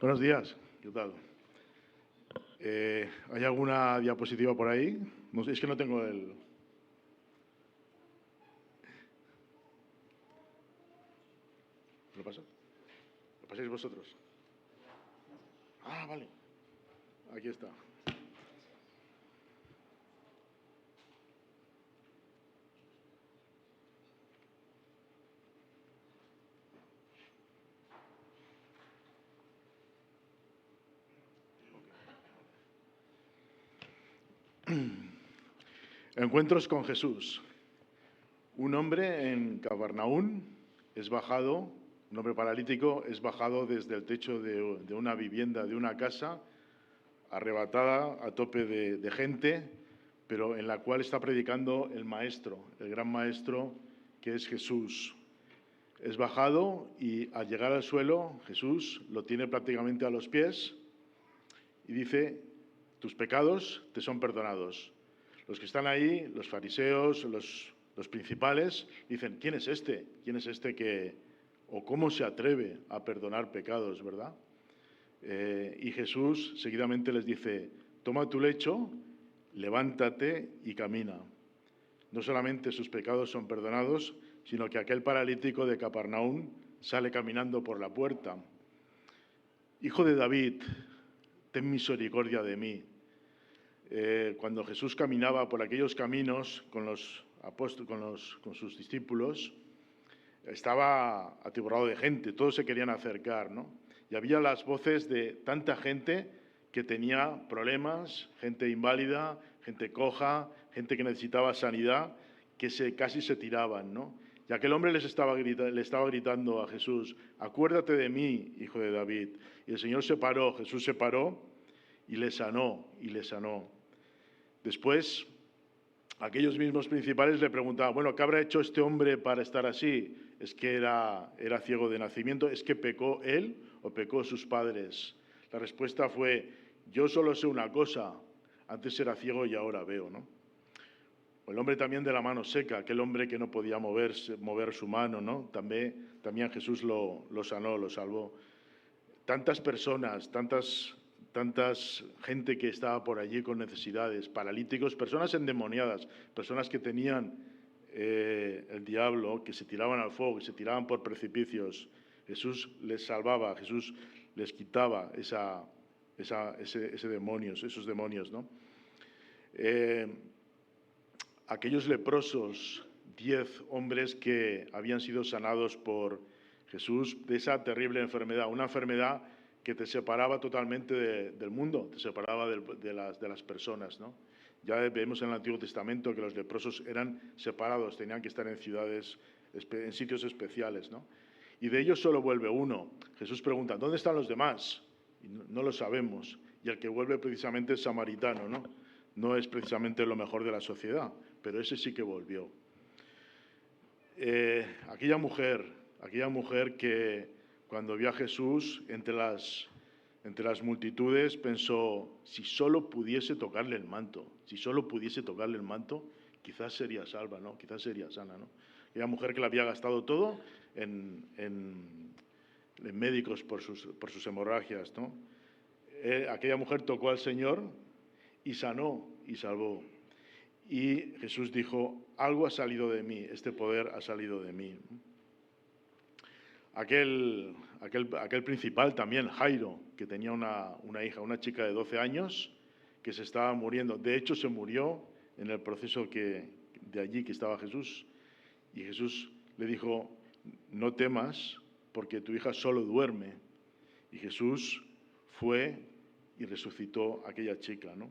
Buenos días, ¿qué tal? ¿Hay alguna diapositiva por ahí? No sé, es que no tengo el... ¿Lo paso? ¿Lo pasáis vosotros? Ah, vale. Aquí está. Encuentros con Jesús. Un hombre en Cafarnaún es bajado, un hombre paralítico es bajado desde el techo de una vivienda, de una casa, arrebatada a tope de gente, pero en la cual está predicando el maestro, el gran maestro que es Jesús. Es bajado y al llegar al suelo, Jesús lo tiene prácticamente a los pies y dice, tus pecados te son perdonados. Los que están ahí, los fariseos, los principales, dicen, ¿quién es este? ¿Quién es este que, o cómo se atreve a perdonar pecados, verdad? Y Jesús seguidamente les dice, toma tu lecho, levántate y camina. No solamente sus pecados son perdonados, sino que aquel paralítico de Capernaum sale caminando por la puerta. Hijo de David, ten misericordia de mí. Cuando Jesús caminaba por aquellos caminos con los apóstoles, con sus discípulos, estaba atiborrado de gente, todos se querían acercar, ¿no? Y había las voces de tanta gente que tenía problemas, gente inválida, gente coja, gente que necesitaba sanidad, que casi se tiraban, ¿no? Y aquel hombre le estaba gritando a Jesús, acuérdate de mí, hijo de David. Y el Señor se paró, Jesús se paró y le sanó, y le sanó. Después, aquellos mismos principales le preguntaban, bueno, ¿qué habrá hecho este hombre para estar así? ¿Es que era ciego de nacimiento? ¿Es que pecó él o pecó sus padres? La respuesta fue, yo solo sé una cosa, antes era ciego y ahora veo, ¿no? El hombre también de la mano seca, aquel hombre que no podía mover su mano, ¿no? También Jesús lo sanó, lo salvó. Tantas personas, tantas gente que estaba por allí con necesidades, paralíticos, personas endemoniadas, personas que tenían el diablo, que se tiraban al fuego, que se tiraban por precipicios. Jesús les salvaba, Jesús les quitaba esos demonios, ¿no? Aquellos leprosos, 10 hombres que habían sido sanados por Jesús de esa terrible enfermedad, una enfermedad que te separaba totalmente del mundo, te separaba de las personas, ¿no? Ya vemos en el Antiguo Testamento que los leprosos eran separados, tenían que estar en ciudades, en sitios especiales, ¿no? Y de ellos solo vuelve uno. Jesús pregunta, ¿dónde están los demás? Y no lo sabemos. Y el que vuelve precisamente es samaritano, ¿no? No es precisamente lo mejor de la sociedad, pero ese sí que volvió. Aquella mujer que cuando vio a Jesús entre las multitudes pensó, si solo pudiese tocarle el manto, quizás sería salva, ¿no? Quizás sería sana, ¿no? Aquella mujer que le había gastado todo en médicos por sus hemorragias, ¿no? Aquella mujer tocó al Señor y sanó y salvó. Y Jesús dijo, algo ha salido de mí, este poder ha salido de mí. Aquel principal también, Jairo, que tenía una hija, una chica de 12 años, que se estaba muriendo. De hecho, se murió en el proceso de allí que estaba Jesús. Y Jesús le dijo, no temas, porque tu hija solo duerme. Y Jesús fue y resucitó a aquella chica, ¿no?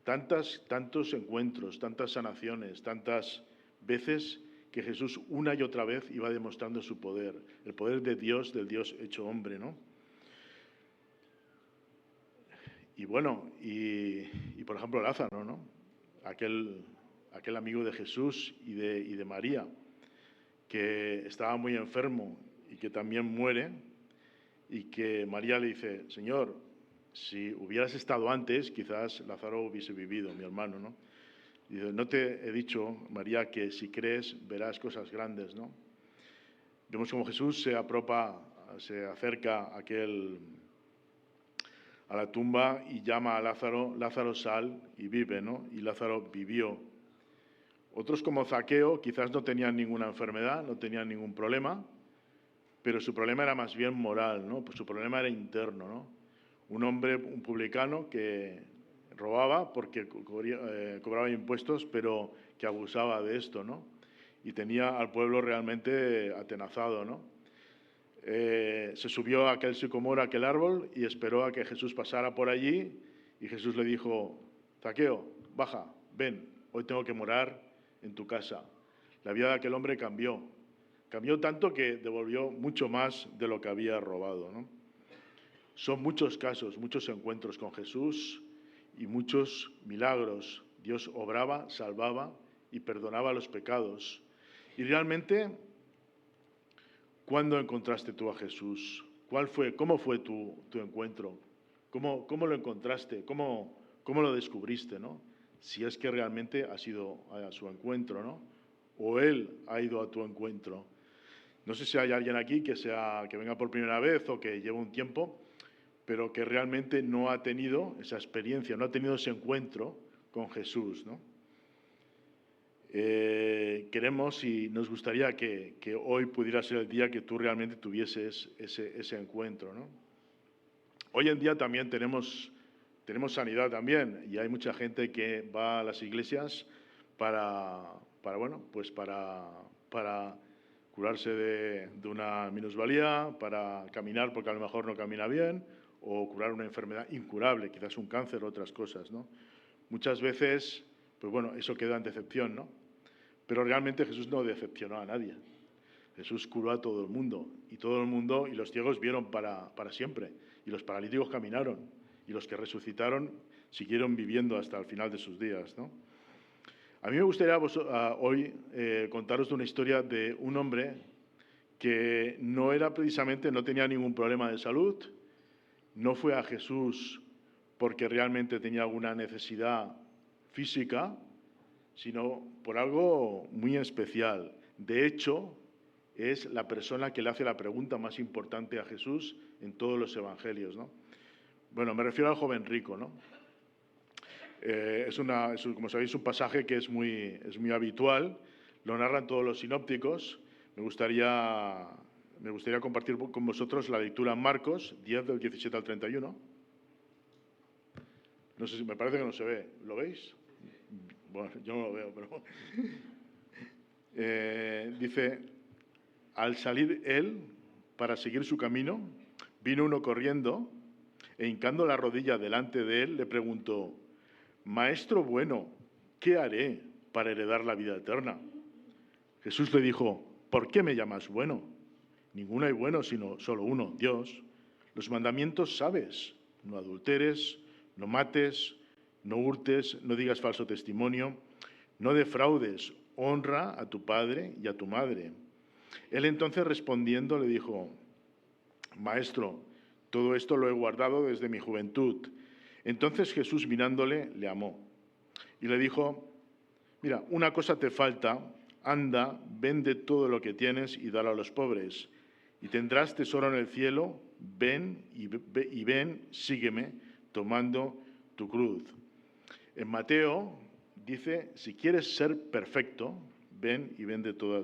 Tantos encuentros, tantas sanaciones, tantas veces que Jesús una y otra vez iba demostrando su poder, el poder de Dios, del Dios hecho hombre, ¿no? Y bueno, y por ejemplo Lázaro, ¿no? Aquel amigo de Jesús y de María, que estaba muy enfermo y que también muere, y que María le dice, Señor, si hubieras estado antes, quizás Lázaro hubiese vivido, mi hermano, ¿no? Y dice, no te he dicho, María, que si crees verás cosas grandes, ¿no? Vemos como Jesús se acerca a aquel a la tumba y llama a Lázaro, Lázaro sal y vive, ¿no? Y Lázaro vivió. Otros como Zaqueo quizás no tenían ninguna enfermedad, no tenían ningún problema, pero su problema era más bien moral, ¿no? Pues su problema era interno, ¿no? Un hombre, un publicano que robaba porque cobraba impuestos, pero que abusaba de esto, ¿no? Y tenía al pueblo realmente atenazado, ¿no? Se subió a aquel sicomoro, a aquel árbol, y esperó a que Jesús pasara por allí, y Jesús le dijo: Zaqueo, baja, ven, hoy tengo que morar en tu casa. La vida de aquel hombre cambió tanto que devolvió mucho más de lo que había robado, ¿no? Son muchos casos, muchos encuentros con Jesús y muchos milagros. Dios obraba, salvaba y perdonaba los pecados. Y realmente, ¿cuándo encontraste tú a Jesús? ¿Cómo fue tu encuentro? ¿Cómo lo encontraste? ¿Cómo lo descubriste, ¿no? Si es que realmente has ido a su encuentro, ¿no? O Él ha ido a tu encuentro. No sé si hay alguien aquí que venga por primera vez o que lleva un tiempo, pero que realmente no ha tenido esa experiencia, no ha tenido ese encuentro con Jesús, ¿no? Queremos y nos gustaría que hoy pudiera ser el día que tú realmente tuvieses ese encuentro, ¿no? Hoy en día también tenemos sanidad también, y hay mucha gente que va a las iglesias para curarse de una minusvalía, para caminar porque a lo mejor no camina bien, o curar una enfermedad incurable, quizás un cáncer o otras cosas, ¿no? Muchas veces, pues bueno, eso queda en decepción, ¿no? Pero realmente Jesús no decepcionó a nadie. Jesús curó a todo el mundo, y los ciegos vieron para siempre, y los paralíticos caminaron, y los que resucitaron siguieron viviendo hasta el final de sus días, ¿no? A mí me gustaría hoy contaros una historia de un hombre que no tenía ningún problema de salud, no fue a Jesús porque realmente tenía alguna necesidad física, sino por algo muy especial. De hecho, es la persona que le hace la pregunta más importante a Jesús en todos los evangelios, ¿no? Bueno, me refiero al joven rico, ¿no? Como sabéis, un pasaje que es muy habitual, lo narran todos los sinópticos. Me gustaría compartir con vosotros la lectura en Marcos 10, del 17 al 31. No sé si me parece que no se ve. ¿Lo veis? Bueno, yo no lo veo, pero... dice: al salir él para seguir su camino, vino uno corriendo e hincando la rodilla delante de él, le preguntó: Maestro bueno, ¿qué haré para heredar la vida eterna? Jesús le dijo: ¿por qué me llamas bueno? Ninguno hay bueno sino solo uno, Dios. Los mandamientos sabes: no adulteres, no mates, no hurtes, no digas falso testimonio, no defraudes, honra a tu padre y a tu madre. Él entonces respondiendo le dijo: Maestro, todo esto lo he guardado desde mi juventud. Entonces Jesús, mirándole, le amó y le dijo: mira, una cosa te falta, anda, vende todo lo que tienes y dalo a los pobres, y tendrás tesoro en el cielo. Ven, sígueme, tomando tu cruz. En Mateo dice: si quieres ser perfecto, ven y vende todo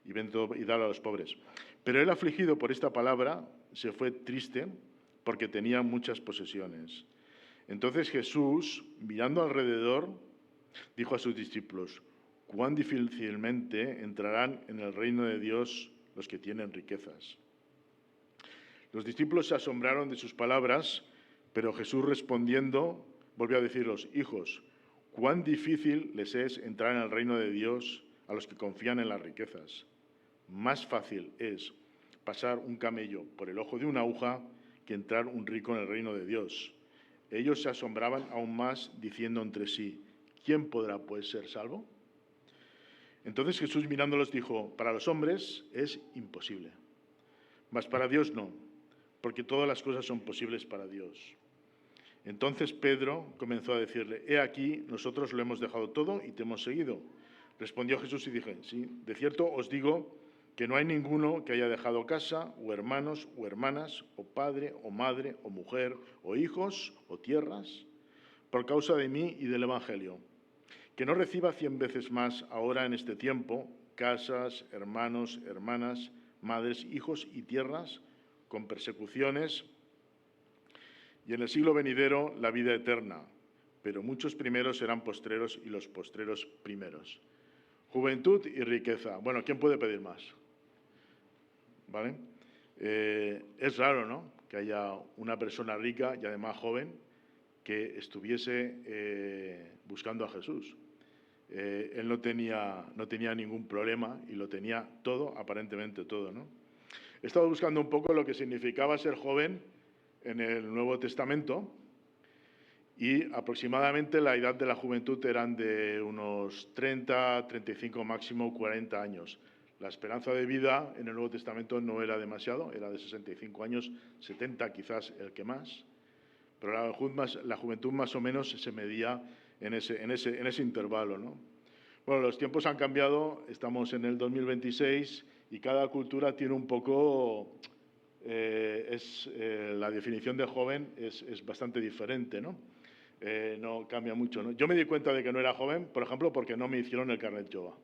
y dalo a los pobres. Pero él, afligido por esta palabra, se fue triste porque tenía muchas posesiones. Entonces Jesús, mirando alrededor, dijo a sus discípulos: cuán difícilmente entrarán en el reino de Dios los que tienen riquezas. Los discípulos se asombraron de sus palabras, pero Jesús, respondiendo, volvió a decirlos: hijos, cuán difícil les es entrar en el reino de Dios a los que confían en las riquezas. Más fácil es pasar un camello por el ojo de una aguja que entrar un rico en el reino de Dios. Ellos se asombraban aún más, diciendo entre sí: ¿quién podrá pues ser salvo? Entonces Jesús, mirándolos, dijo: para los hombres es imposible, mas para Dios no, porque todas las cosas son posibles para Dios. Entonces Pedro comenzó a decirle: he aquí, nosotros lo hemos dejado todo y te hemos seguido. Respondió Jesús y dije: sí, de cierto os digo que no hay ninguno que haya dejado casa, o hermanos, o hermanas, o padre, o madre, o mujer, o hijos, o tierras, por causa de mí y del Evangelio, que no reciba 100 veces más ahora en este tiempo casas, hermanos, hermanas, madres, hijos y tierras, con persecuciones, y en el siglo venidero la vida eterna. Pero muchos primeros serán postreros y los postreros primeros. Juventud y riqueza. Bueno, ¿quién puede pedir más? ¿Vale? Es raro, ¿no?, que haya una persona rica y además joven que estuviese buscando a Jesús. Él no tenía ningún problema y lo tenía todo, aparentemente todo, ¿no? He estado buscando un poco lo que significaba ser joven en el Nuevo Testamento y aproximadamente la edad de la juventud eran de unos 30, 35, máximo 40 años. La esperanza de vida en el Nuevo Testamento no era demasiado, era de 65 años, 70 quizás el que más, pero la juventud más o menos se medía en ese intervalo, ¿no? Bueno, los tiempos han cambiado, estamos en el 2026 y cada cultura tiene un poco, la definición de joven es bastante diferente, ¿no? No cambia mucho, ¿no? Yo me di cuenta de que no era joven, por ejemplo, porque no me hicieron el carnet Jova,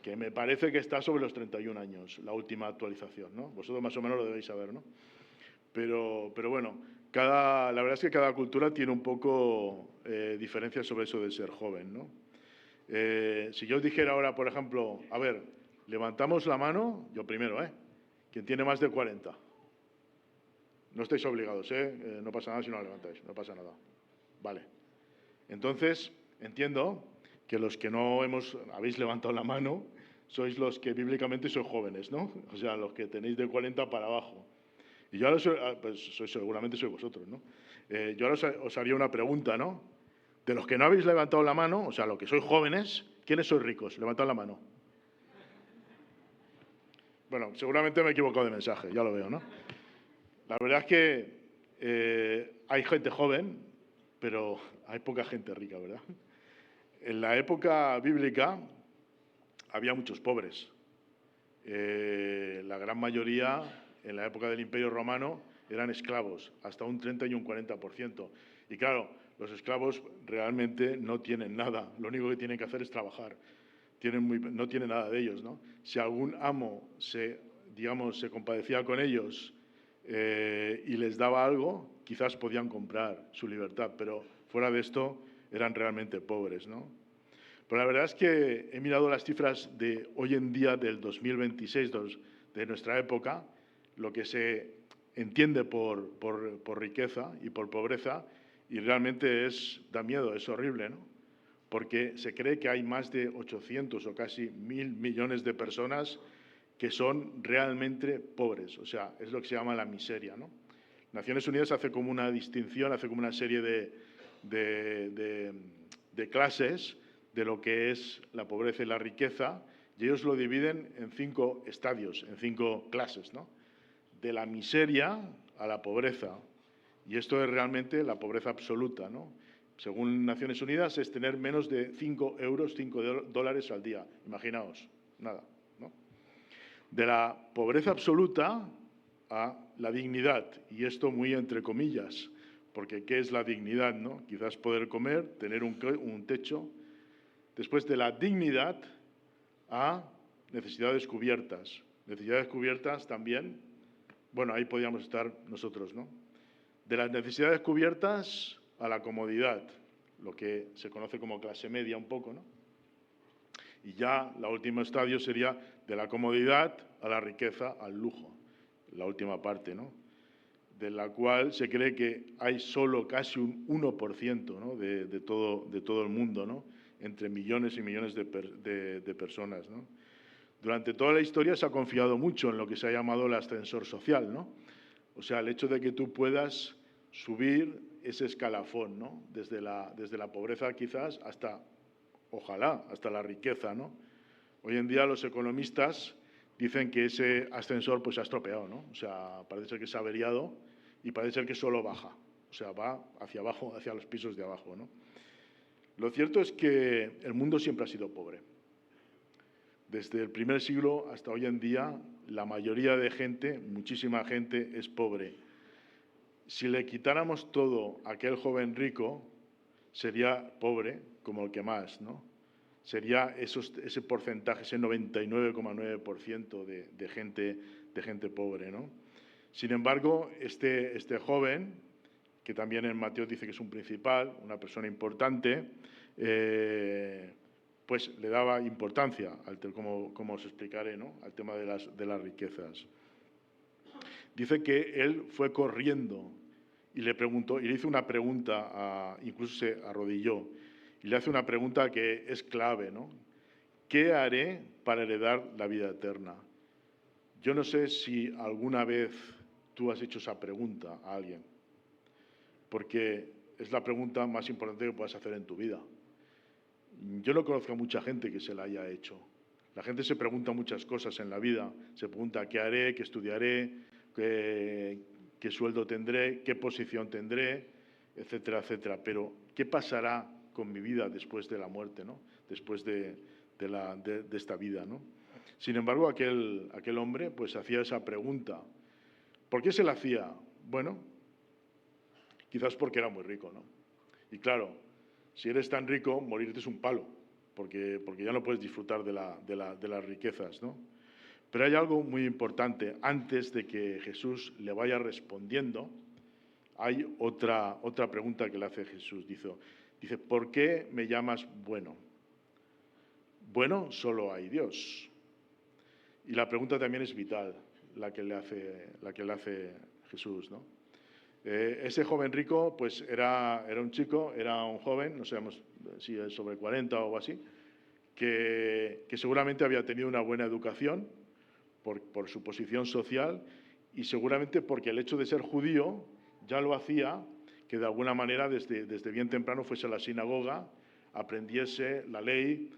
que me parece que está sobre los 31 años, la última actualización, ¿no? Vosotros más o menos lo debéis saber, ¿no? Pero bueno, la verdad es que cada cultura tiene un poco diferencias sobre eso de ser joven, ¿no? Si yo os dijera ahora, por ejemplo, a ver, levantamos la mano, yo primero, ¿quién tiene más de 40? No estáis obligados, no pasa nada si no la levantáis, no pasa nada. Vale. Entonces, entiendo que los que no habéis levantado la mano sois los que bíblicamente sois jóvenes, ¿no? O sea, los que tenéis de 40 para abajo. Y yo ahora, pues seguramente sois vosotros, ¿no? Yo ahora os haría una pregunta, ¿no? De los que no habéis levantado la mano, o sea, los que sois jóvenes, ¿quiénes sois ricos? Levantad la mano. Bueno, seguramente me he equivocado de mensaje, ya lo veo, ¿no? La verdad es que hay gente joven, pero hay poca gente rica, ¿verdad? En la época bíblica había muchos pobres. La gran mayoría, en la época del Imperio Romano, eran esclavos, hasta un 30 y un 40%. Y claro, los esclavos realmente no tienen nada, lo único que tienen que hacer es trabajar. No tienen nada de ellos, ¿no? Si algún amo se compadecía con ellos y les daba algo, quizás podían comprar su libertad, pero fuera de esto eran realmente pobres, ¿no? Pero la verdad es que he mirado las cifras de hoy en día, del 2026, de nuestra época, lo que se entiende por riqueza y por pobreza, y realmente da miedo, es horrible, ¿no? Porque se cree que hay más de 800 o casi 1.000 millones de personas que son realmente pobres, o sea, es lo que se llama la miseria, ¿no? Naciones Unidas hace como una distinción, hace como una serie de clases de lo que es la pobreza y la riqueza, y ellos lo dividen en 5 estadios, en 5 clases, ¿no? De la miseria a la pobreza, y esto es realmente la pobreza absoluta, ¿no? Según Naciones Unidas es tener menos de 5 euros, 5 dólares al día, imaginaos, nada, ¿no? De la pobreza absoluta a la dignidad, y esto muy entre comillas, porque ¿qué es la dignidad, no? Quizás poder comer, tener un techo. Después de la dignidad a necesidades cubiertas. Necesidades cubiertas también, bueno, ahí podríamos estar nosotros, ¿no? De las necesidades cubiertas a la comodidad, lo que se conoce como clase media un poco, ¿no? Y ya el último estadio sería de la comodidad a la riqueza, al lujo, la última parte, ¿no? De la cual se cree que hay solo casi un 1%, ¿no? de todo el mundo, ¿no? Entre millones y millones de personas, ¿no? Durante toda la historia se ha confiado mucho en lo que se ha llamado el ascensor social, ¿no? O sea, el hecho de que tú puedas subir ese escalafón, ¿no? Desde la pobreza quizás hasta, ojalá, hasta la riqueza, ¿no? Hoy en día los economistas dicen que ese ascensor pues se ha estropeado, ¿no? O sea, parece ser que se ha averiado y parece ser que solo baja, o sea, va hacia abajo, hacia los pisos de abajo, ¿no? Lo cierto es que el mundo siempre ha sido pobre. Desde el primer siglo hasta hoy en día, la mayoría de gente, muchísima gente, es pobre. Si le quitáramos todo a aquel joven rico, sería pobre como el que más, ¿no? Sería ese porcentaje, ese 99,9% de gente pobre, ¿no? Sin embargo, este joven, que también en Mateo dice que es un principal, una persona importante, pues le daba importancia, como os explicaré, ¿no?, al tema de las riquezas. Dice que él fue corriendo y le preguntó, y le hizo una pregunta, incluso se arrodilló, y le hace una pregunta que es clave, ¿no? ¿Qué haré para heredar la vida eterna? Yo no sé si alguna vez tú has hecho esa pregunta a alguien, porque es la pregunta más importante que puedas hacer en tu vida. Yo no conozco a mucha gente que se la haya hecho. La gente se pregunta muchas cosas en la vida. Se pregunta qué haré, qué estudiaré, qué sueldo tendré, qué posición tendré, etcétera, etcétera. Pero, ¿qué pasará con mi vida después de la muerte, ¿no? Después de esta vida, ¿no? Sin embargo, aquel hombre pues hacía esa pregunta. ¿Por qué se la hacía? Bueno, quizás porque era muy rico, ¿no? Y claro, si eres tan rico, morirte es un palo, porque ya no puedes disfrutar de las riquezas, ¿no? Pero hay algo muy importante. Antes de que Jesús le vaya respondiendo, hay otra pregunta que le hace Jesús. Dice, ¿por qué me llamas bueno? Bueno, solo hay Dios. Y la pregunta también es vital, la que le hace Jesús, ¿no? Ese joven rico, pues era un chico, era un joven, no sabemos si es sobre 40 o algo así, que seguramente había tenido una buena educación por su posición social y seguramente porque el hecho de ser judío ya lo hacía que de alguna manera desde bien temprano fuese a la sinagoga, aprendiese la ley,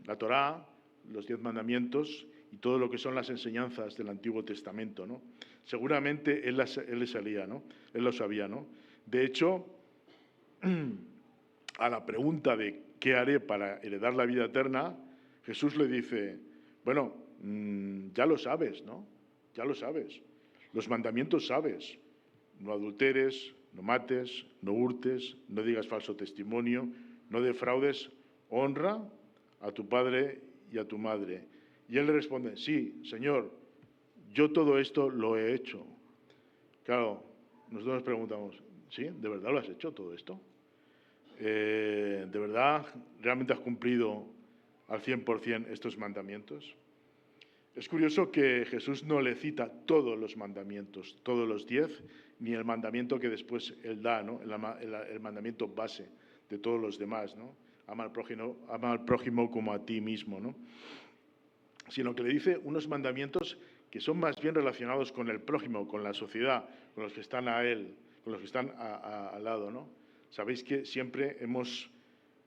la Torá, los 10 mandamientos y todo lo que son las enseñanzas del Antiguo Testamento, ¿no? Seguramente él lo sabía, ¿no? De hecho, a la pregunta de ¿qué haré para heredar la vida eterna?, Jesús le dice, bueno, ya lo sabes, ¿no? Ya lo sabes. Los mandamientos sabes. No adulteres, no mates, no hurtes, no digas falso testimonio, no defraudes, honra a tu padre y a tu madre. Y él le responde, sí, Señor, yo todo esto lo he hecho. Claro, nosotros nos preguntamos, ¿sí? ¿De verdad lo has hecho todo esto? ¿De verdad realmente has cumplido al 100% estos mandamientos? Es curioso que Jesús no le cita todos los mandamientos, todos los 10, ni el mandamiento que después él da, ¿no? El mandamiento base de todos los demás, ¿no? Ama al prójimo como a ti mismo, ¿no? Sino que le dice unos mandamientos que son más bien relacionados con el prójimo, con la sociedad, con los que están a él, con los que están al lado, ¿no? Sabéis que siempre hemos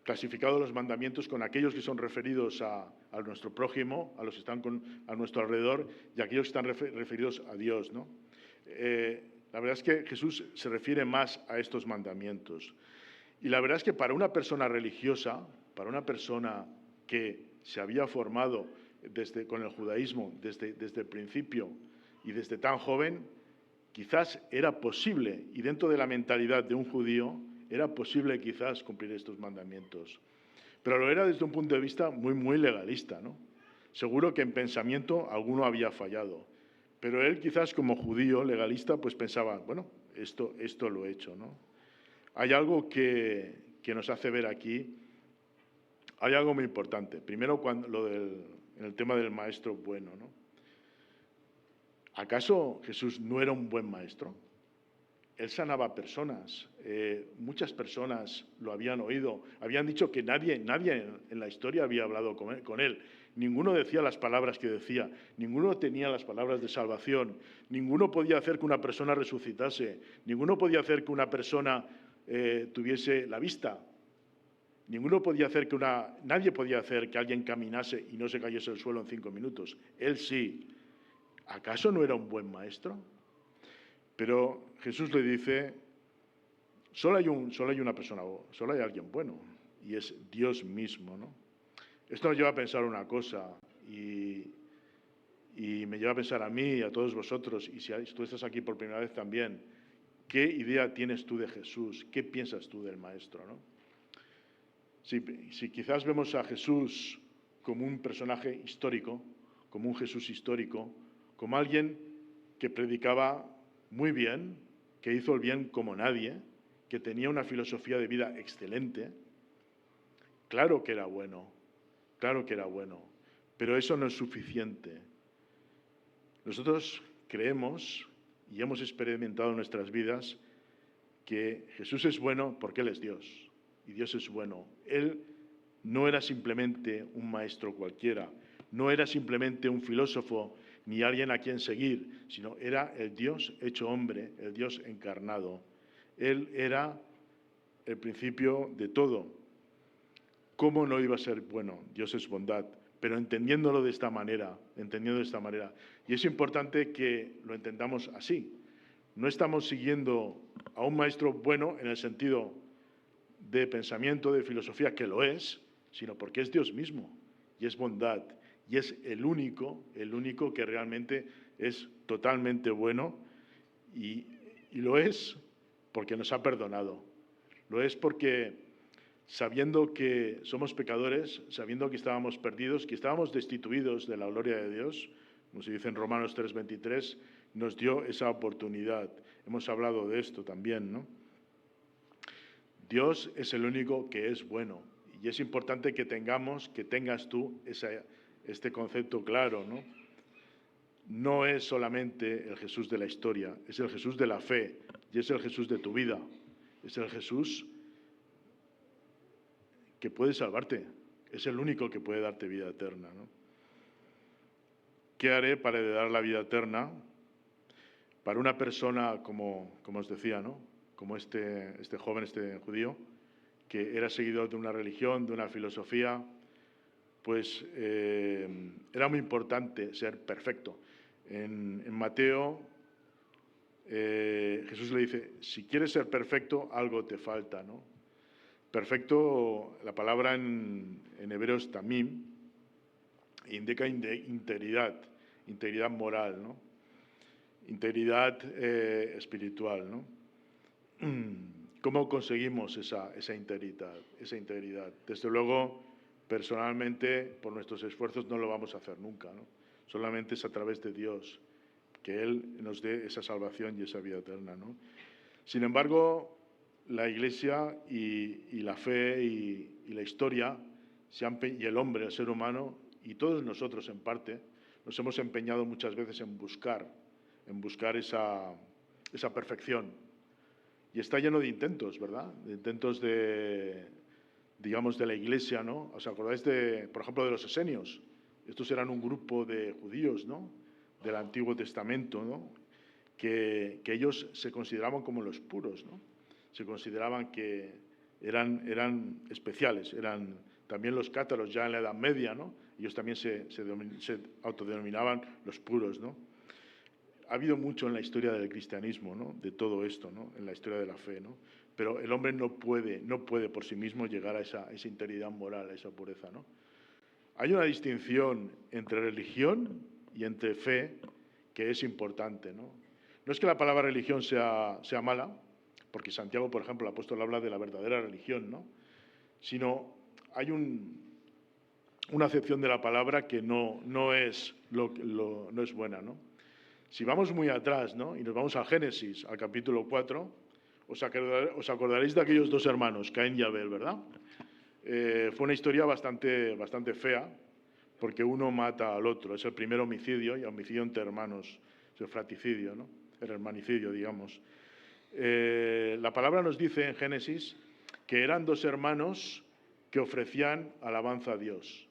clasificado los mandamientos con aquellos que son referidos a nuestro prójimo, a los que están a nuestro alrededor, y aquellos que están referidos a Dios, ¿no? La verdad es que Jesús se refiere más a estos mandamientos. Y la verdad es que para una persona religiosa, para una persona que se había formado con el judaísmo desde el principio y desde tan joven, quizás era posible, y dentro de la mentalidad de un judío, era posible quizás cumplir estos mandamientos. Pero lo era desde un punto de vista muy, muy legalista, ¿no? Seguro que en pensamiento alguno había fallado. Pero él quizás como judío legalista pues pensaba, bueno, esto lo he hecho, ¿no? Hay algo que nos hace ver aquí, hay algo muy importante. Primero, en el tema del maestro bueno, ¿no? ¿Acaso Jesús no era un buen maestro? Él sanaba personas, muchas personas lo habían oído, habían dicho que nadie en la historia había hablado con él. Ninguno decía las palabras que decía, ninguno tenía las palabras de salvación, ninguno podía hacer que una persona resucitase, ninguno podía hacer que una persona tuviese la vista, nadie podía hacer que alguien caminase y no se cayese al suelo en 5 minutos. Él sí. ¿Acaso no era un buen maestro? Pero Jesús le dice, solo hay alguien bueno, y es Dios mismo, ¿no? Esto nos lleva a pensar una cosa y me lleva a pensar a mí y a todos vosotros, y si tú estás aquí por primera vez también, ¿qué idea tienes tú de Jesús? ¿Qué piensas tú del Maestro, ¿no? Si quizás vemos a Jesús como un personaje histórico, como un Jesús histórico, como alguien que predicaba muy bien, que hizo el bien como nadie, que tenía una filosofía de vida excelente, claro que era bueno, pero eso no es suficiente. Nosotros creemos y hemos experimentado en nuestras vidas que Jesús es bueno porque Él es Dios y Dios es bueno. Él no era simplemente un maestro cualquiera, no era simplemente un filósofo ni alguien a quien seguir, sino era el Dios hecho hombre, el Dios encarnado. Él era el principio de todo. ¿Cómo no iba a ser bueno? Dios es bondad, pero entendiéndolo de esta manera. Y es importante que lo entendamos así. No estamos siguiendo a un maestro bueno en el sentido de pensamiento, de filosofía, que lo es, sino porque es Dios mismo y es bondad y es el único que realmente es totalmente bueno y lo es porque nos ha perdonado. Lo es porque sabiendo que somos pecadores, sabiendo que estábamos perdidos, que estábamos destituidos de la gloria de Dios, como se dice en Romanos 3:23, nos dio esa oportunidad. Hemos hablado de esto también, ¿no? Dios es el único que es bueno y es importante que tengas tú este concepto claro, ¿no? No es solamente el Jesús de la historia, es el Jesús de la fe y es el Jesús de tu vida, es el Jesús que puede salvarte, es el único que puede darte vida eterna, ¿no? ¿Qué haré para heredar la vida eterna? Para una persona como os decía, ¿no? Como este joven, este judío, que era seguidor de una religión, de una filosofía, pues era muy importante ser perfecto. En Mateo, Jesús le dice, si quieres ser perfecto, algo te falta, ¿no? Perfecto, la palabra en hebreo es tamim, indica integridad moral, ¿no? Integridad espiritual, ¿no? ¿Cómo conseguimos esa integridad? Desde luego, personalmente, por nuestros esfuerzos no lo vamos a hacer nunca, ¿no? Solamente es a través de Dios, que Él nos dé esa salvación y esa vida eterna, ¿no? Sin embargo, la Iglesia y la fe y la historia y el hombre, el ser humano, y todos nosotros en parte, nos hemos empeñado muchas veces en buscar esa perfección. Y está lleno de intentos, ¿verdad? De intentos digamos, de la Iglesia, ¿no? ¿Os acordáis, por ejemplo, de los esenios? Estos eran un grupo de judíos, ¿no? Del Antiguo Testamento, ¿no? Que ellos se consideraban como los puros, ¿no? Se consideraban que eran especiales, eran también los cátaros ya en la Edad Media, ¿no? Ellos también se autodenominaban los puros, ¿no? Ha habido mucho en la historia del cristianismo, ¿no? De todo esto, ¿no? En la historia de la fe, ¿no? Pero el hombre no puede por sí mismo llegar a esa integridad moral, a esa pureza, ¿no? Hay una distinción entre religión y entre fe que es importante, ¿no? No es que la palabra religión sea mala, porque Santiago, por ejemplo, el apóstol habla de la verdadera religión, ¿no? Sino hay una acepción de la palabra que no es buena, ¿no? Si vamos muy atrás, ¿no? Y nos vamos al Génesis, al capítulo 4, os acordaréis de aquellos dos hermanos, Caín y Abel, ¿verdad? Fue una historia bastante fea, porque uno mata al otro. Es el primer homicidio, y homicidio entre hermanos, es el fratricidio, ¿no? El hermanicidio, digamos. La palabra nos dice en Génesis que eran dos hermanos que ofrecían alabanza a Dios,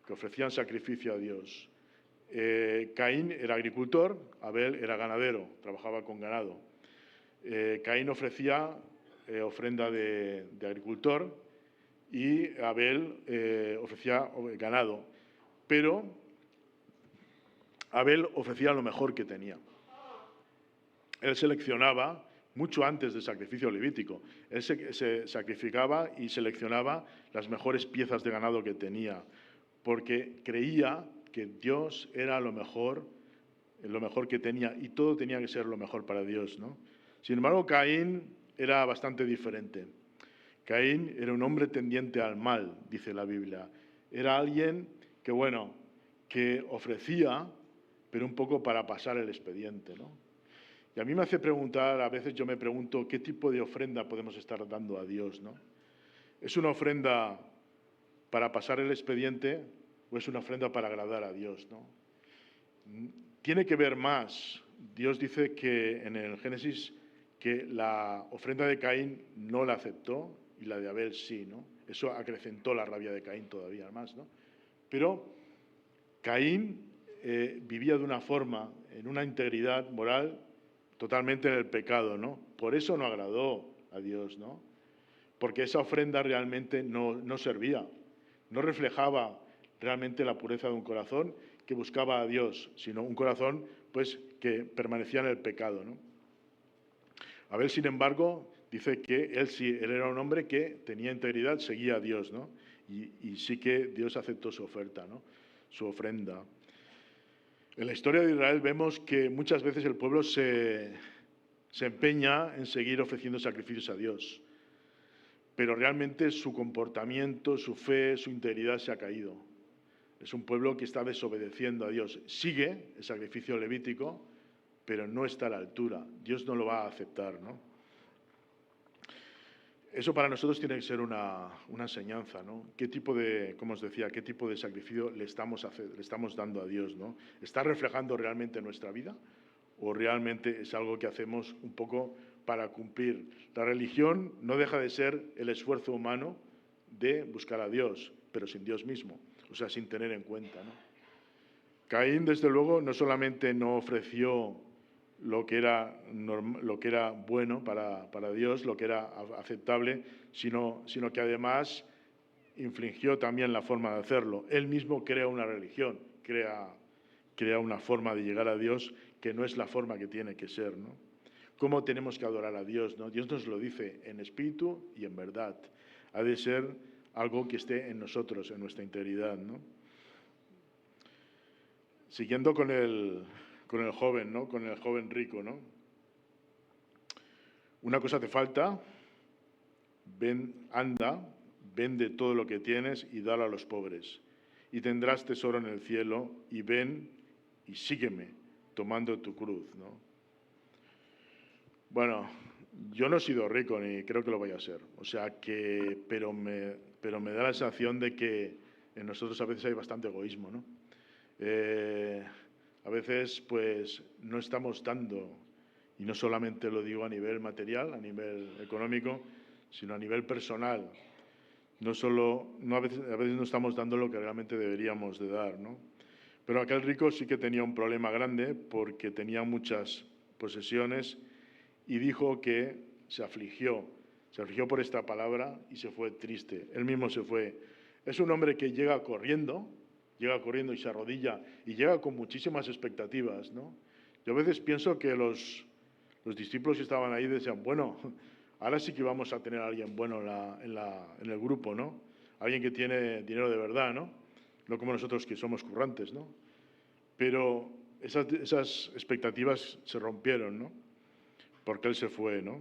que ofrecían sacrificio a Dios. Caín era agricultor, Abel era ganadero, trabajaba con ganado. Caín ofrecía ofrenda de agricultor y Abel ofrecía ganado, pero Abel ofrecía lo mejor que tenía. Él seleccionaba, mucho antes del sacrificio levítico, él se sacrificaba y seleccionaba las mejores piezas de ganado que tenía, porque creía que Dios era lo mejor que tenía, y todo tenía que ser lo mejor para Dios, ¿no? Sin embargo, Caín era bastante diferente. Caín era un hombre tendiente al mal, dice la Biblia. Era alguien que, bueno, que ofrecía, pero un poco para pasar el expediente, ¿no? Y a mí me hace preguntar, a veces yo me pregunto, ¿qué tipo de ofrenda podemos estar dando a Dios, ¿no? ¿Es una ofrenda para pasar el expediente o es una ofrenda para agradar a Dios, ¿no? Tiene que ver más. Dios dice que en el Génesis que la ofrenda de Caín no la aceptó y la de Abel sí, ¿no? Eso acrecentó la rabia de Caín todavía más, ¿no? Pero Caín vivía de una forma, en una integridad moral, totalmente en el pecado, ¿no? Por eso no agradó a Dios, ¿no? Porque esa ofrenda realmente no servía, no reflejaba realmente la pureza de un corazón que buscaba a Dios, sino un corazón pues que permanecía en el pecado, ¿no? Abel, sin embargo, dice que él era un hombre que tenía integridad, seguía a Dios, ¿no? Y sí que Dios aceptó su oferta, ¿no? Su ofrenda. En la historia de Israel vemos que muchas veces el pueblo se empeña en seguir ofreciendo sacrificios a Dios, pero realmente su comportamiento, su fe, su integridad se ha caído. Es un pueblo que está desobedeciendo a Dios. Sigue el sacrificio levítico, pero no está a la altura. Dios no lo va a aceptar, ¿no? Eso para nosotros tiene que ser una enseñanza, ¿no? ¿Qué tipo de, como os decía, qué tipo de sacrificio le estamos dando a Dios, ¿no? ¿Está reflejando realmente nuestra vida o realmente es algo que hacemos un poco para cumplir? La religión no deja de ser el esfuerzo humano de buscar a Dios, pero sin Dios mismo, o sea, sin tener en cuenta, ¿no? Caín, desde luego, no solamente no ofreció lo que era bueno para Dios, lo que era aceptable, sino que además infringió también la forma de hacerlo. Él mismo crea una religión, crea una forma de llegar a Dios que no es la forma que tiene que ser, ¿no? ¿Cómo tenemos que adorar a Dios, no? Dios nos lo dice en espíritu y en verdad. Ha de ser algo que esté en nosotros, en nuestra integridad, ¿no? Siguiendo con el joven, ¿no? Con el joven rico, ¿no? Una cosa te falta, anda, vende todo lo que tienes y dalo a los pobres, y tendrás tesoro en el cielo, y ven y sígueme, tomando tu cruz, ¿no? Bueno, yo no he sido rico ni creo que lo vaya a ser, o sea que, pero me da la sensación de que en nosotros a veces hay bastante egoísmo, ¿no? A veces pues no estamos dando, y no solamente lo digo a nivel material, a nivel económico, sino a nivel personal. A veces no estamos dando lo que realmente deberíamos de dar, ¿no? Pero aquel rico sí que tenía un problema grande porque tenía muchas posesiones y dijo que se afligió por esta palabra y se fue triste. Él mismo se fue. Es un hombre que llega corriendo y se arrodilla y llega con muchísimas expectativas, ¿no? Yo a veces pienso que los discípulos que estaban ahí decían, bueno, ahora sí que vamos a tener a alguien bueno en el grupo, ¿no? Alguien que tiene dinero de verdad, ¿no? No como nosotros que somos currantes, ¿no? Pero esas expectativas se rompieron, ¿no? Porque él se fue, ¿no?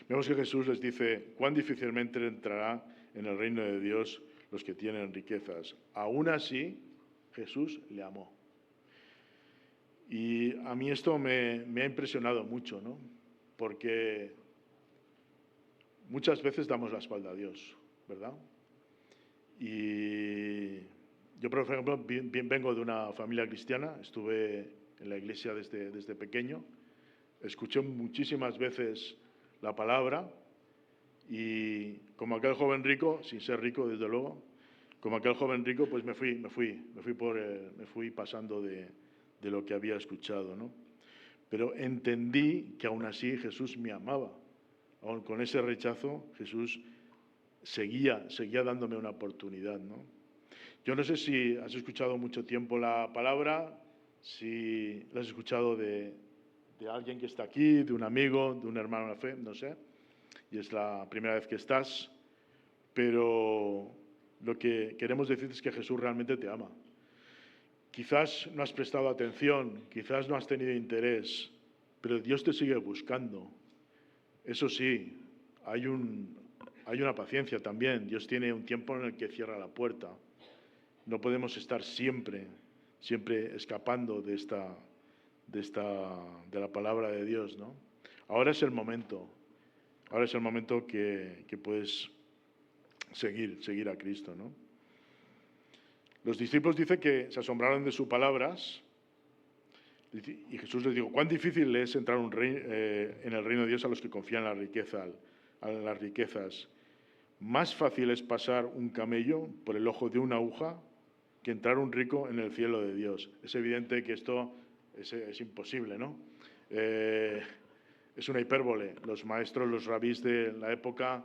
Vemos que Jesús les dice, cuán difícilmente entrará en el reino de Dios los que tienen riquezas. Aún así, Jesús le amó. Y a mí esto me ha impresionado mucho, ¿no? Porque muchas veces damos la espalda a Dios, ¿verdad? Y yo, por ejemplo, vengo de una familia cristiana, estuve en la iglesia desde pequeño, escuché muchísimas veces la palabra y como aquel joven rico, sin ser rico desde luego, como aquel joven rico, pues me fui pasando de lo que había escuchado, ¿no? Pero entendí que aún así Jesús me amaba. Aún con ese rechazo, Jesús seguía dándome una oportunidad, ¿no? Yo no sé si has escuchado mucho tiempo la palabra, si la has escuchado de alguien que está aquí, de un amigo, de un hermano de la fe, no sé, y es la primera vez que estás, pero lo que queremos decirte es que Jesús realmente te ama. Quizás no has prestado atención, quizás no has tenido interés, pero Dios te sigue buscando. Eso sí, hay una paciencia también. Dios tiene un tiempo en el que cierra la puerta. No podemos estar siempre escapando de la palabra de Dios, ¿no? Ahora es el momento que puedes seguir a Cristo, ¿no? Los discípulos dicen que se asombraron de sus palabras y Jesús les dijo: ¿cuán difícil es entrar en el reino de Dios a los que confían en las riquezas? Más fácil es pasar un camello por el ojo de una aguja que entrar un rico en el cielo de Dios. Es evidente que esto es imposible, ¿no? Es una hipérbole. Los maestros, los rabís de la época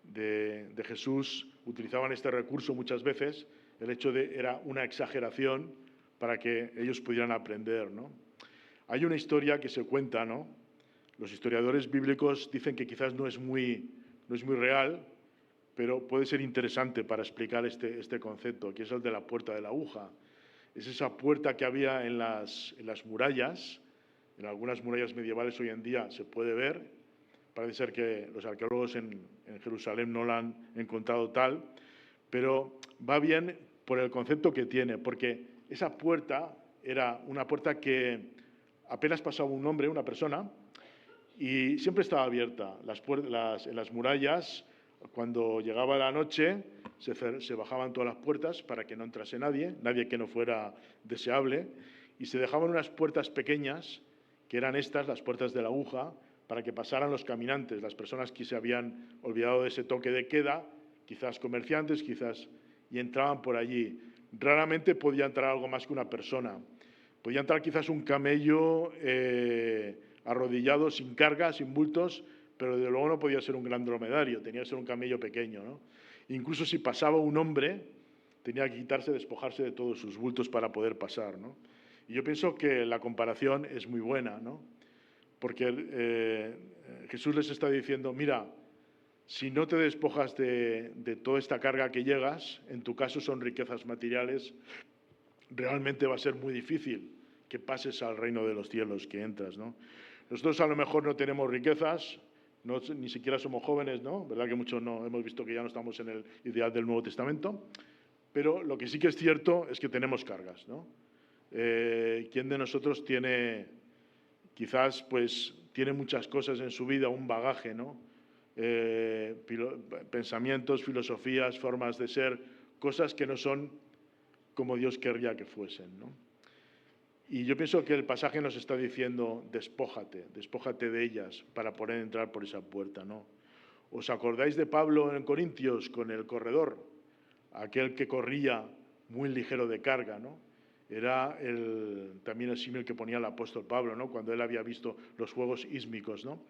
de Jesús utilizaban este recurso muchas veces. El hecho era una exageración para que ellos pudieran aprender, ¿no? Hay una historia que se cuenta, ¿no? Los historiadores bíblicos dicen que quizás no es muy real, pero puede ser interesante para explicar este concepto, que es el de la puerta de la aguja. Es esa puerta que había en las murallas, en algunas murallas medievales hoy en día se puede ver. Parece ser que los arqueólogos en Jerusalén no la han encontrado tal, pero va bien por el concepto que tiene, porque esa puerta era una puerta que apenas pasaba un hombre, una persona, y siempre estaba abierta. En las murallas, cuando llegaba la noche, se bajaban todas las puertas para que no entrase nadie que no fuera deseable, y se dejaban unas puertas pequeñas, que eran estas, las puertas de la aguja, para que pasaran los caminantes, las personas que se habían olvidado de ese toque de queda, quizás comerciantes, y entraban por allí. Raramente podía entrar algo más que una persona. Podía entrar quizás un camello arrodillado, sin carga, sin bultos, pero desde luego no podía ser un gran dromedario, tenía que ser un camello pequeño, ¿no? Incluso si pasaba un hombre, tenía que despojarse de todos sus bultos para poder pasar, ¿no? Y yo pienso que la comparación es muy buena, ¿no? Porque Jesús les está diciendo: mira, si no te despojas de toda esta carga que llegas, en tu caso son riquezas materiales, realmente va a ser muy difícil que pases al reino de los cielos, que entras, ¿no? Nosotros a lo mejor no tenemos riquezas, ni siquiera somos jóvenes, ¿no? ¿Verdad que muchos no hemos visto que ya no estamos en el ideal del Nuevo Testamento? Pero lo que sí que es cierto es que tenemos cargas, ¿no? ¿Quién de nosotros quizás tiene muchas cosas en su vida, un bagaje, ¿no? Pensamientos, filosofías, formas de ser, cosas que no son como Dios querría que fuesen, ¿no? Y yo pienso que el pasaje nos está diciendo: despójate de ellas para poder entrar por esa puerta, ¿no? ¿Os acordáis de Pablo en Corintios con el corredor? Aquel que corría muy ligero de carga, ¿no? Era también el símil que ponía el apóstol Pablo, ¿no? Cuando él había visto los juegos ísmicos, ¿no?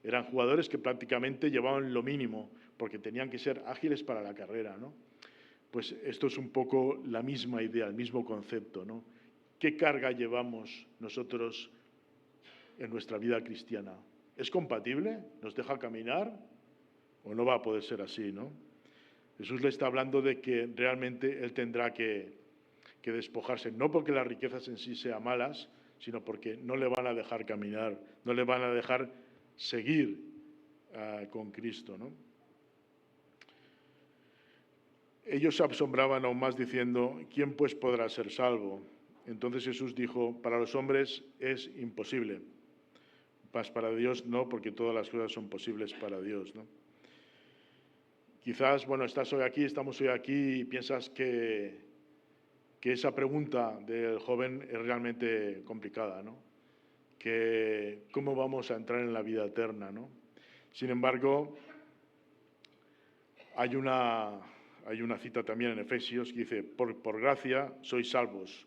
Eran jugadores que prácticamente llevaban lo mínimo, porque tenían que ser ágiles para la carrera, ¿no? Pues esto es un poco la misma idea, el mismo concepto, ¿no? ¿Qué carga llevamos nosotros en nuestra vida cristiana? ¿Es compatible? ¿Nos deja caminar? ¿O no va a poder ser así, no? Jesús le está hablando de que realmente él tendrá que despojarse, no porque las riquezas en sí sean malas, sino porque no le van a dejar caminar, no le van a dejar seguir con Cristo, ¿no? Ellos se asombraban aún más diciendo: ¿quién pues podrá ser salvo? Entonces Jesús dijo: para los hombres es imposible, mas para Dios no, porque todas las cosas son posibles para Dios, ¿no? Quizás, estamos hoy aquí y piensas que esa pregunta del joven es realmente complicada, ¿no? Que cómo vamos a entrar en la vida eterna, ¿no? Sin embargo, hay una cita también en Efesios que dice: por gracia sois salvos,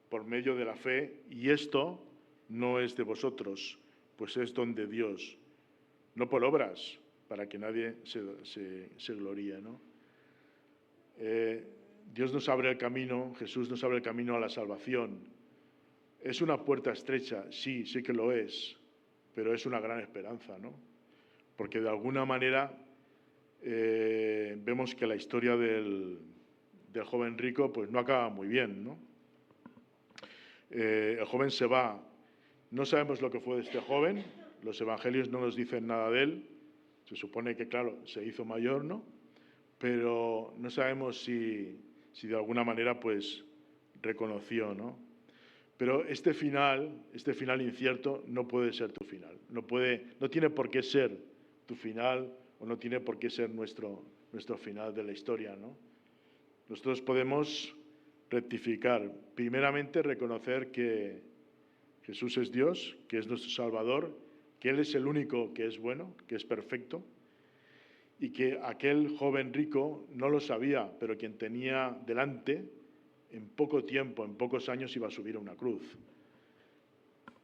por medio de la fe, y esto no es de vosotros, pues es don de Dios, no por obras, para que nadie se gloríe, ¿no? Dios nos abre el camino, Jesús nos abre el camino a la salvación. Es una puerta estrecha, sí que lo es, pero es una gran esperanza, ¿no? Porque de alguna manera vemos que la historia del del joven rico pues no acaba muy bien, ¿no? El joven se va. No sabemos lo que fue de este joven, los evangelios no nos dicen nada de él. Se supone que, claro, se hizo mayor, ¿no? Pero no sabemos si de alguna manera pues reconoció, ¿no? Pero este final incierto no puede ser tu final. No tiene por qué ser tu final o no tiene por qué ser nuestro final de la historia, ¿no? Nosotros podemos rectificar. Primeramente, reconocer que Jesús es Dios, que es nuestro Salvador, que Él es el único que es bueno, que es perfecto, y que aquel joven rico no lo sabía, pero quien tenía delante, en poco tiempo, en pocos años, iba a subir a una cruz.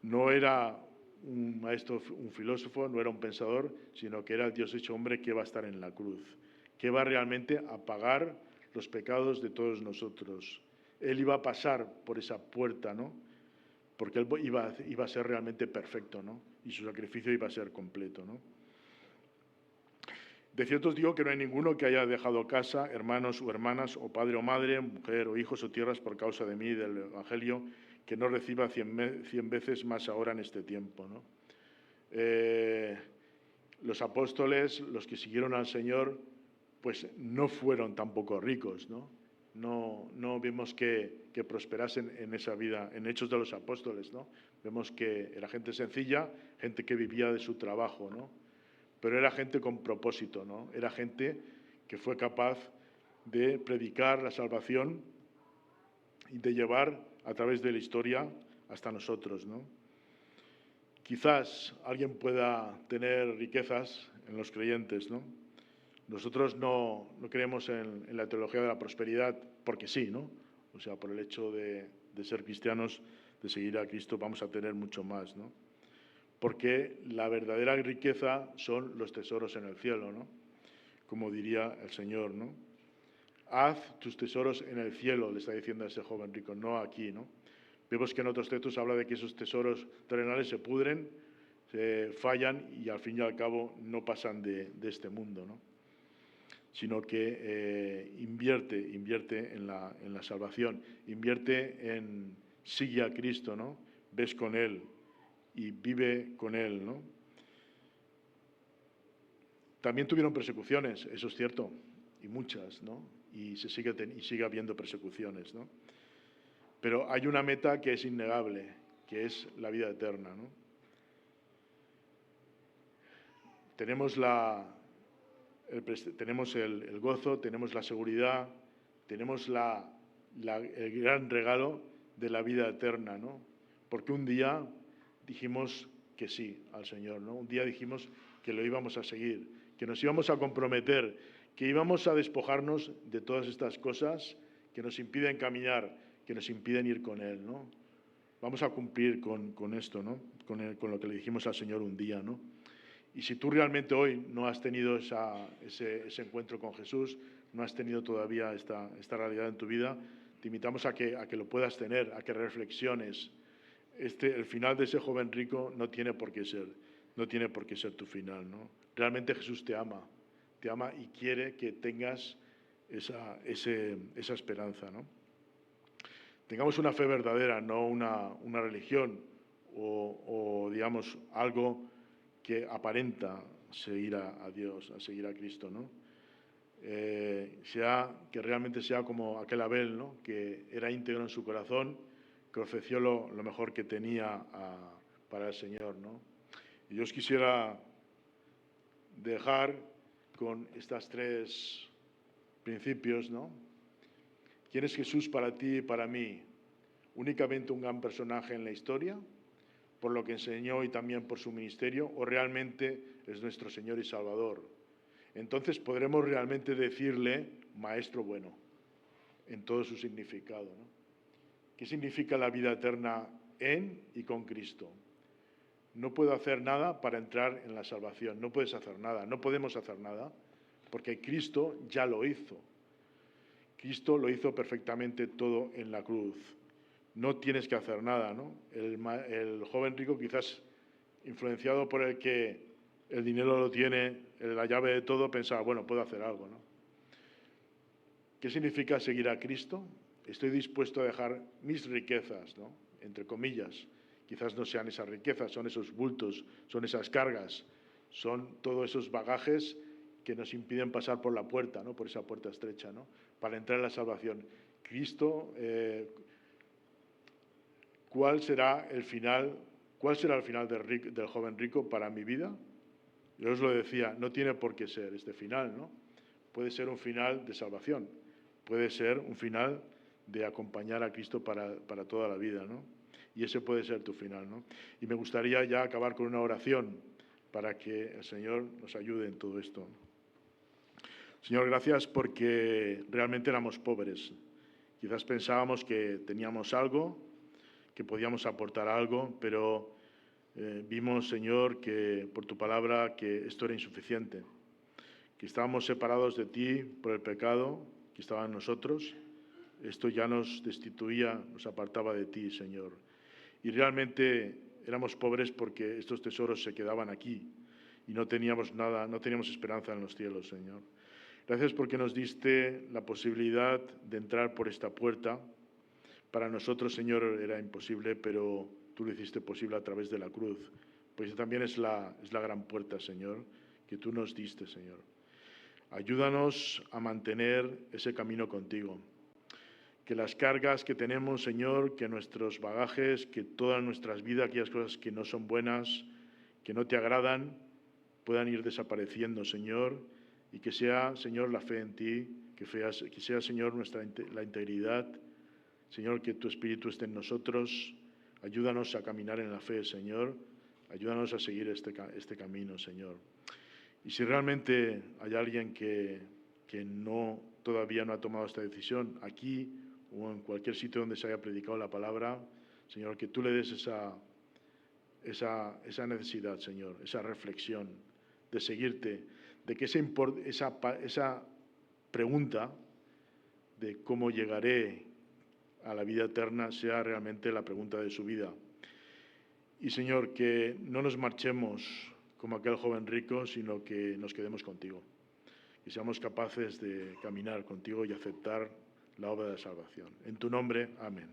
No era un maestro, un filósofo, no era un pensador, sino que era el Dios hecho hombre que va a estar en la cruz, que va realmente a pagar los pecados de todos nosotros. Él iba a pasar por esa puerta, ¿no? Porque él iba a ser realmente perfecto, ¿no? Y su sacrificio iba a ser completo, ¿no? De cierto os digo que no hay ninguno que haya dejado casa, hermanos o hermanas, o padre o madre, mujer o hijos o tierras por causa de mí y del Evangelio, que no reciba 100 veces más ahora en este tiempo, ¿no? Los apóstoles, los que siguieron al Señor, pues no fueron tampoco ricos, ¿no? No vemos que prosperasen en esa vida, en Hechos de los Apóstoles, ¿no? Vemos que era gente sencilla, gente que vivía de su trabajo, ¿no? Pero era gente con propósito, ¿no? Era gente que fue capaz de predicar la salvación y de llevar a través de la historia hasta nosotros, ¿no? Quizás alguien pueda tener riquezas en los creyentes, ¿no? Nosotros no creemos en la teología de la prosperidad porque sí, ¿no? O sea, por el hecho de ser cristianos, de seguir a Cristo, vamos a tener mucho más, ¿no? Porque la verdadera riqueza son los tesoros en el cielo, ¿no? Como diría el Señor, ¿no? Haz tus tesoros en el cielo, le está diciendo a ese joven rico, no aquí, ¿no? Vemos que en otros textos habla de que esos tesoros terrenales se pudren, se fallan y al fin y al cabo no pasan de este mundo, ¿no? Sino que invierte en la salvación, invierte en sigue a Cristo, ¿no? Ves con Él y vive con Él, ¿no? También tuvieron persecuciones, eso es cierto, y muchas, ¿no? Y sigue habiendo persecuciones, ¿no? Pero hay una meta que es innegable, que es la vida eterna, ¿no? Tenemos el gozo, tenemos la seguridad, tenemos el gran regalo de la vida eterna, ¿no? Porque un día dijimos que sí al Señor, ¿no? Un día dijimos que lo íbamos a seguir, que nos íbamos a comprometer, que íbamos a despojarnos de todas estas cosas que nos impiden caminar, que nos impiden ir con Él, ¿no? Vamos a cumplir con esto, ¿no? Con lo que le dijimos al Señor un día, ¿no? Y si tú realmente hoy no has tenido ese encuentro con Jesús, no has tenido todavía esta realidad en tu vida, te invitamos a que lo puedas tener, a que reflexiones. El final de ese joven rico no tiene por qué ser tu final, ¿no? Realmente Jesús te ama y quiere que tengas esa esperanza, ¿no? Tengamos una fe verdadera, no una religión o digamos algo que aparenta seguir a Dios, a seguir a Cristo, ¿no? Que realmente sea como aquel Abel, ¿no? Que era íntegro en su corazón, que ofreció lo mejor que tenía para el Señor, ¿no? Y yo os quisiera dejar con estos 3 principios, ¿no? ¿Quién es Jesús para ti y para mí? ¿Únicamente un gran personaje en la historia, por lo que enseñó y también por su ministerio, o realmente es nuestro Señor y Salvador? Entonces podremos realmente decirle Maestro bueno, en todo su significado, ¿no? ¿Qué significa la vida eterna en y con Cristo? No puedo hacer nada para entrar en la salvación, no puedes hacer nada, no podemos hacer nada, porque Cristo ya lo hizo. Cristo lo hizo perfectamente todo en la cruz. No tienes que hacer nada, ¿no? El joven rico, quizás influenciado por el que el dinero lo tiene, la llave de todo, pensaba, bueno, puedo hacer algo, ¿no? ¿Qué significa seguir a Cristo? Estoy dispuesto a dejar mis riquezas, ¿no? Entre comillas. Quizás no sean esas riquezas, son esos bultos, son esas cargas, son todos esos bagajes que nos impiden pasar por la puerta, ¿no? Por esa puerta estrecha, ¿no? Para entrar en la salvación. Cristo, ¿cuál será el final del joven rico para mi vida? Yo os lo decía, no tiene por qué ser este final, ¿no? Puede ser un final de salvación, puede ser un final de acompañar a Cristo para toda la vida, ¿no? Y ese puede ser tu final, ¿no? Y me gustaría ya acabar con una oración para que el Señor nos ayude en todo esto. Señor, gracias porque realmente éramos pobres. Quizás pensábamos que teníamos algo, que podíamos aportar algo, pero vimos, Señor, que por tu palabra que esto era insuficiente, que estábamos separados de ti por el pecado que estaba en nosotros. Esto ya nos destituía, nos apartaba de ti, Señor. Y realmente éramos pobres porque estos tesoros se quedaban aquí y no teníamos nada, no teníamos esperanza en los cielos, Señor. Gracias porque nos diste la posibilidad de entrar por esta puerta. Para nosotros, Señor, era imposible, pero tú lo hiciste posible a través de la cruz. Pues también es la gran puerta, Señor, que tú nos diste, Señor. Ayúdanos a mantener ese camino contigo. Que las cargas que tenemos, Señor, que nuestros bagajes, que todas nuestras vidas, aquellas cosas que no son buenas, que no te agradan, puedan ir desapareciendo, Señor, y que sea, Señor, la fe en ti, que sea, Señor, la integridad. Señor, que tu Espíritu esté en nosotros. Ayúdanos a caminar en la fe, Señor. Ayúdanos a seguir este camino, Señor. Y si realmente hay alguien que todavía no ha tomado esta decisión, aquí o en cualquier sitio donde se haya predicado la palabra, Señor, que tú le des esa necesidad, Señor, esa reflexión de seguirte, de que esa pregunta de cómo llegaré a la vida eterna sea realmente la pregunta de su vida. Y, Señor, que no nos marchemos como aquel joven rico, sino que nos quedemos contigo. Que seamos capaces de caminar contigo y aceptar la obra de salvación. En tu nombre, amén.